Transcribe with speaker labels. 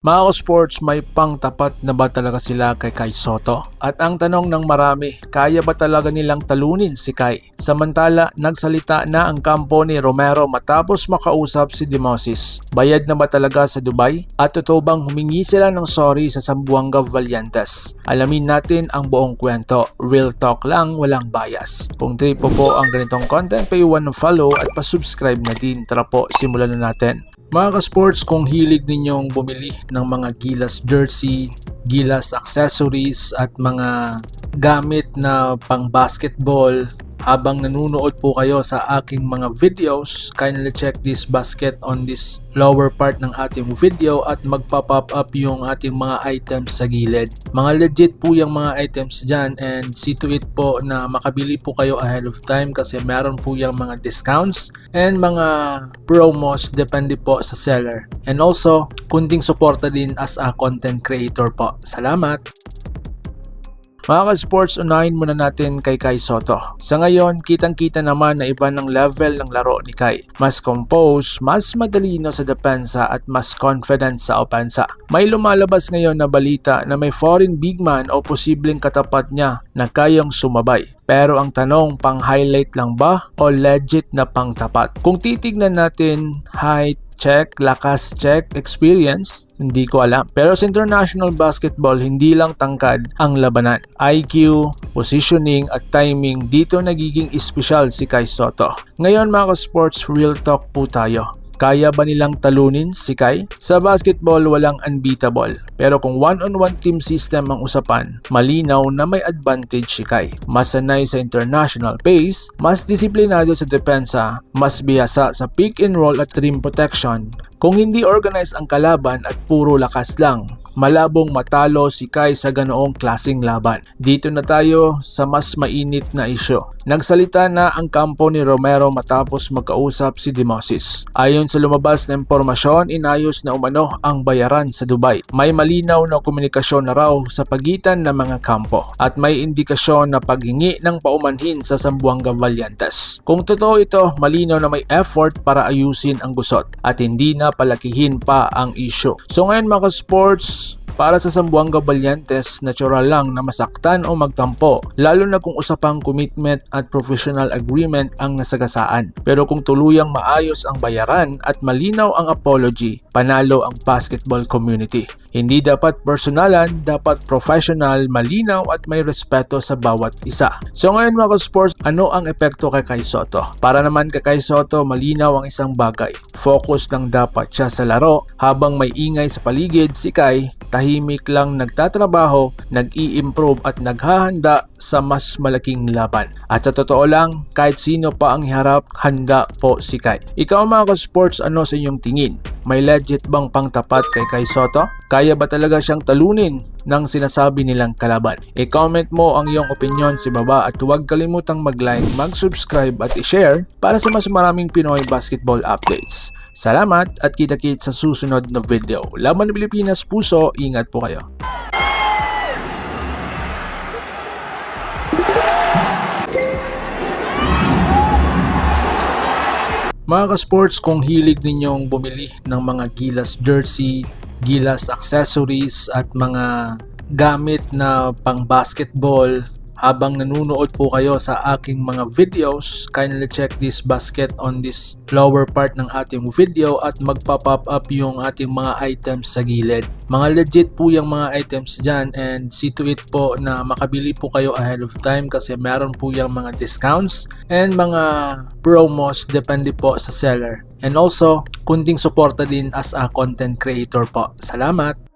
Speaker 1: Mga sports, may pangtapat na ba talaga sila kay Kai Sotto? At ang tanong ng marami, kaya ba talaga nilang talunin si Kai? Samantala, nagsalita na ang kampo ni Romero matapos makausap si Demoses. Bayad na ba talaga sa Dubai? At totoo bang humingi sila ng sorry sa Zamboanga Valientes? Alamin natin ang buong kwento. Real talk lang, walang bias. Kung trip po ang ganitong content, paiwan ng follow at pa-subscribe na din. Tara po, simulan na natin. Mga ka-sports, kung hilig ninyong bumili ng mga Gilas jersey, Gilas accessories at mga gamit na pang basketball, habang nanunood po kayo sa aking mga videos, kindly check this basket on this lower part ng ating video at magpa-pop up yung ating mga items sa gilid. Mga legit po yung mga items dyan, and see to it po na makabili po kayo ahead of time kasi meron po yung mga discounts and mga promos depende po sa seller. And also, kunting suporta din as a content creator po. Salamat! Mga ka-sports, unahin muna natin kay Kai Sotto. Sa ngayon, kitang-kita naman na iba ng level ng laro ni Kai. Mas composed, mas madalino sa depensa at mas confident sa opensa. May lumalabas ngayon na balita na may foreign big man o posibleng katapat niya na kayang sumabay. Pero ang tanong, pang-highlight lang ba o legit na pang-tapat? Kung titignan natin, height, check, lakas check, experience, hindi ko alam. Pero sa international basketball, hindi lang tangkad ang labanan. IQ, positioning at timing, dito nagiging espesyal si Kai Sotto. Ngayon mga ka-sports, real talk po tayo. Kaya ba nilang talunin si Kai? Sa basketball, walang unbeatable. Pero kung one-on-one team system ang usapan, malinaw na may advantage si Kai. Mas sanay sa international pace, mas disiplinado sa depensa, mas bihasa sa pick and roll at rim protection. Kung hindi organized ang kalaban at puro lakas lang, malabong matalo si Kai sa ganoong klaseng laban. Dito na tayo sa mas mainit na isyu. Nagsalita na ang kampo ni Romero matapos magkausap si Demoses. Ayon sa lumabas na impormasyon, inayos na umano ang bayaran sa Dubai. May malinaw na komunikasyon na raw sa pagitan ng mga kampo at may indikasyon na paghingi ng paumanhin sa Zamboanga Valientes. Kung totoo ito, malinaw na may effort para ayusin ang gusot at hindi na palakihin pa ang issue. So ngayon mga sports, para sa Zamboanga Valientes, natural lang na masaktan o magtampo, lalo na kung usapang commitment at professional agreement ang nasagasaan. Pero kung tuluyang maayos ang bayaran at malinaw ang apology, panalo ang basketball community. Hindi dapat personalan, dapat professional, malinaw at may respeto sa bawat isa. So ngayon mga sports, ano ang epekto kay Kai Sotto? Para naman kay Kai Sotto, malinaw ang isang bagay. Focus lang dapat siya sa laro habang may ingay sa paligid. Si Kai, tahimik lang nagtatrabaho, nag-i-improve at naghahanda sa mas malaking laban. At sa totoo lang, kahit sino pa ang iharap, handa po si Kai. Ikaw mga ka-sports, ano sa inyong tingin? May legit bang pangtapat kay Kai Sotto? Kaya ba talaga siyang talunin ng sinasabi nilang kalaban? I-comment mo ang iyong opinion sa baba at huwag kalimutang mag-like, mag-subscribe at i-share para sa mas maraming Pinoy basketball updates. Salamat at kita-kits sa susunod na video. Laban ng Pilipinas, puso, ingat po kayo. Mga ka-sports, kung hilig ninyong bumili ng mga Gilas jersey, Gilas accessories at mga gamit na pang basketball, habang nanunood po kayo sa aking mga videos, kindly check this basket on this lower part ng ating video at magpa-pop up yung ating mga items sa gilid. Mga legit po yung mga items dyan, and see to it po na makabili po kayo ahead of time kasi meron po yung mga discounts and mga promos depende po sa seller. And also, kunting suporta din as a content creator po. Salamat!